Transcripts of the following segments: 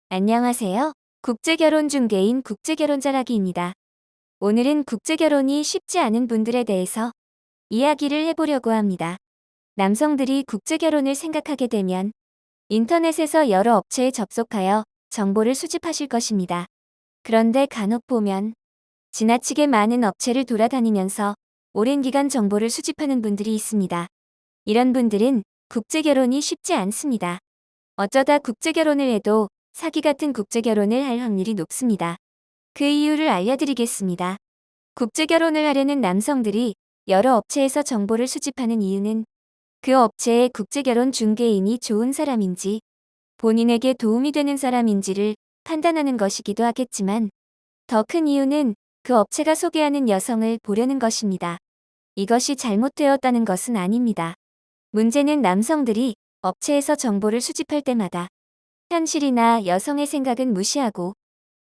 안녕하세요. 국제결혼 중개인 국제결혼자라기입니다. 오늘은 국제결혼이 쉽지 않은 분들에 대해서 이야기를 해보려고 합니다. 남성들이 국제결혼을 생각하게 되면 인터넷에서 여러 업체에 접속하여 정보를 수집하실 것입니다. 그런데 간혹 보면 지나치게 많은 업체를 돌아다니면서 오랜 기간 정보를 수집하는 분들이 있습니다. 이런 분들은 국제결혼이 쉽지 않습니다. 어쩌다 국제결혼을 해도 사기 같은 국제결혼을 할 확률이 높습니다. 그 이유를 알려드리겠습니다. 국제결혼을 하려는 남성들이 여러 업체에서 정보를 수집하는 이유는 그 업체의 국제결혼 중개인이 좋은 사람인지 본인에게 도움이 되는 사람인지를 판단하는 것이기도 하겠지만 더 큰 이유는 그 업체가 소개하는 여성을 보려는 것입니다. 이것이 잘못되었다는 것은 아닙니다. 문제는 남성들이 업체에서 정보를 수집할 때마다 현실이나 여성의 생각은 무시하고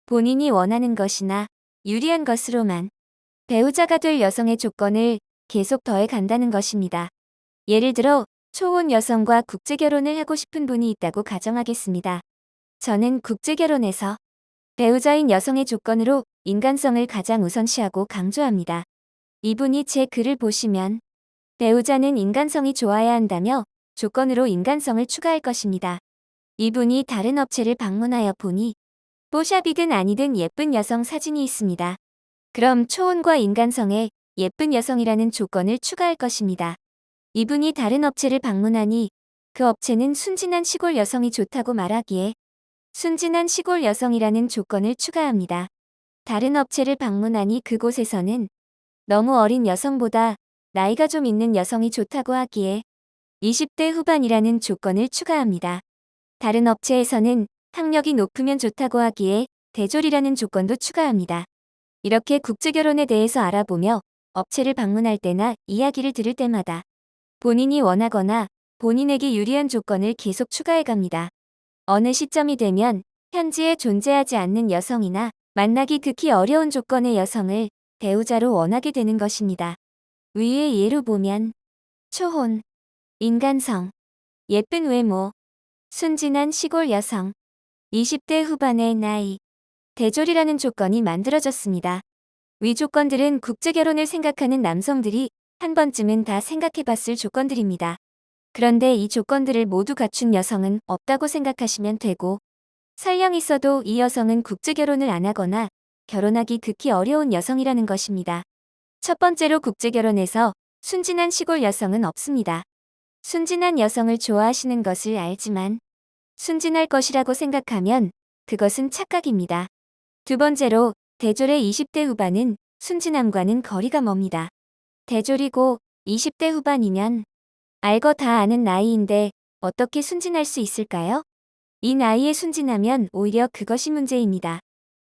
본인이 원하는 것이나 유리한 것으로만 배우자가 될 여성의 조건을 계속 더해 간다는 것입니다. 예를 들어 초혼 여성과 국제결혼을 하고 싶은 분이 있다고 가정하겠습니다. 저는 국제결혼에서 배우자인 여성의 조건으로 인간성을 가장 우선시하고 강조합니다. 이분이 제 글을 보시면 배우자는 인간성이 좋아야 한다며 조건으로 인간성을 추가할 것입니다. 이분이 다른 업체를 방문하여 보니 뽀샵이든 아니든 예쁜 여성 사진이 있습니다. 그럼 초혼과 인간성에 예쁜 여성이라는 조건을 추가할 것입니다. 이분이 다른 업체를 방문하니 그 업체는 순진한 시골 여성이 좋다고 말하기에 순진한 시골 여성이라는 조건을 추가합니다. 다른 업체를 방문하니 그곳에서는 너무 어린 여성보다 나이가 좀 있는 여성이 좋다고 하기에 20대 후반이라는 조건을 추가합니다. 다른 업체에서는 학력이 높으면 좋다고 하기에 대졸이라는 조건도 추가합니다. 이렇게 국제결혼에 대해서 알아보며 업체를 방문할 때나 이야기를 들을 때마다 본인이 원하거나 본인에게 유리한 조건을 계속 추가해 갑니다. 어느 시점이 되면 현지에 존재하지 않는 여성이나 만나기 극히 어려운 조건의 여성을 배우자로 원하게 되는 것입니다. 위의 예로 보면 초혼, 인간성, 예쁜 외모, 순진한 시골 여성, 20대 후반의 나이, 대졸이라는 조건이 만들어졌습니다. 위 조건들은 국제결혼을 생각하는 남성들이 한 번쯤은 다 생각해봤을 조건들입니다. 그런데 이 조건들을 모두 갖춘 여성은 없다고 생각하시면 되고, 설령 있어도 이 여성은 국제결혼을 안 하거나 결혼하기 극히 어려운 여성이라는 것입니다. 첫 번째로 국제결혼에서 순진한 시골 여성은 없습니다. 순진한 여성을 좋아하시는 것을 알지만 순진할 것이라고 생각하면 그것은 착각입니다. 두 번째로 대졸의 20대 후반은 순진함과는 거리가 멉니다. 대졸이고 20대 후반이면 알고 다 아는 나이인데 어떻게 순진할 수 있을까요? 이 나이에 순진하면 오히려 그것이 문제입니다.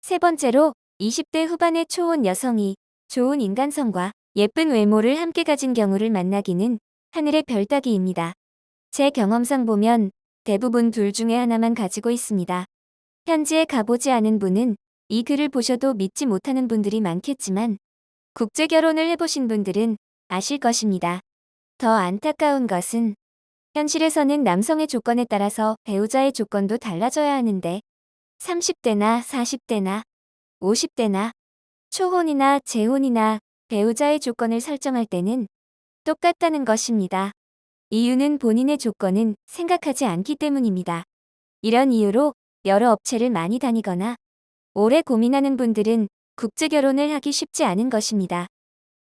세 번째로 20대 후반의 초혼 여성이 좋은 인간성과 예쁜 외모를 함께 가진 경우를 만나기는 하늘의 별 따기입니다. 제 경험상 보면 대부분 둘 중에 하나만 가지고 있습니다. 현지에 가보지 않은 분은 이 글을 보셔도 믿지 못하는 분들이 많겠지만 국제결혼을 해보신 분들은 아실 것입니다. 더 안타까운 것은 현실에서는 남성의 조건에 따라서 배우자의 조건도 달라져야 하는데 30대나 40대나 50대나 초혼이나 재혼이나 배우자의 조건을 설정할 때는 똑같다는 것입니다. 이유는 본인의 조건은 생각하지 않기 때문입니다. 이런 이유로 여러 업체를 많이 다니거나 오래 고민하는 분들은 국제결혼을 하기 쉽지 않은 것입니다.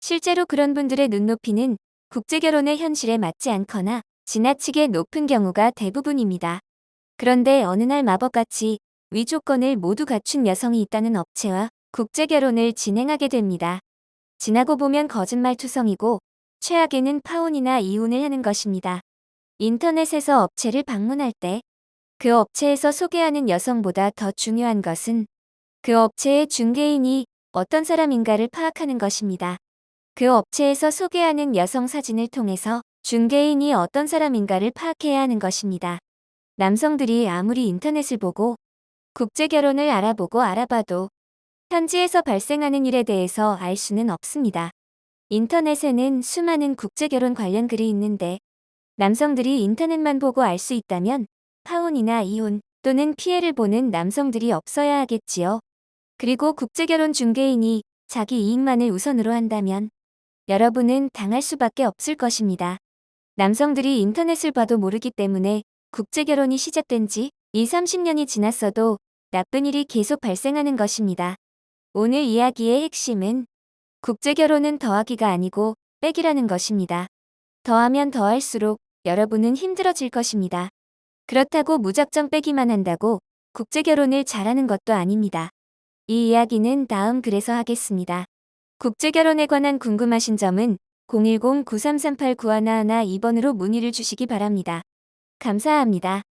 실제로 그런 분들의 눈높이는 국제결혼의 현실에 맞지 않거나 지나치게 높은 경우가 대부분입니다. 그런데 어느 날 마법같이 위 조건을 모두 갖춘 여성이 있다는 업체와 국제결혼을 진행하게 됩니다. 지나고 보면 거짓말투성이고 최악에는 파혼이나 이혼을 하는 것입니다. 인터넷에서 업체를 방문할 때 그 업체에서 소개하는 여성보다 더 중요한 것은 그 업체의 중개인이 어떤 사람인가를 파악하는 것입니다. 그 업체에서 소개하는 여성 사진을 통해서 중개인이 어떤 사람인가를 파악해야 하는 것입니다. 남성들이 아무리 인터넷을 보고 국제결혼을 알아보고 알아봐도 현지에서 발생하는 일에 대해서 알 수는 없습니다. 인터넷에는 수많은 국제결혼 관련 글이 있는데 남성들이 인터넷만 보고 알 수 있다면 파혼이나 이혼, 또는 피해를 보는 남성들이 없어야 하겠지요. 그리고 국제결혼 중개인이 자기 이익만을 우선으로 한다면 여러분은 당할 수밖에 없을 것입니다. 남성들이 인터넷을 봐도 모르기 때문에 국제결혼이 시작된 지 20, 30년이 지났어도 나쁜 일이 계속 발생하는 것입니다. 오늘 이야기의 핵심은 국제결혼은 더하기가 아니고 빼기라는 것입니다. 더하면 더할수록 여러분은 힘들어질 것입니다. 그렇다고 무작정 빼기만 한다고 국제결혼을 잘하는 것도 아닙니다. 이 이야기는 다음 글에서 하겠습니다. 국제결혼에 관한 궁금하신 점은 010-9338-9111 2번으로 문의를 주시기 바랍니다. 감사합니다.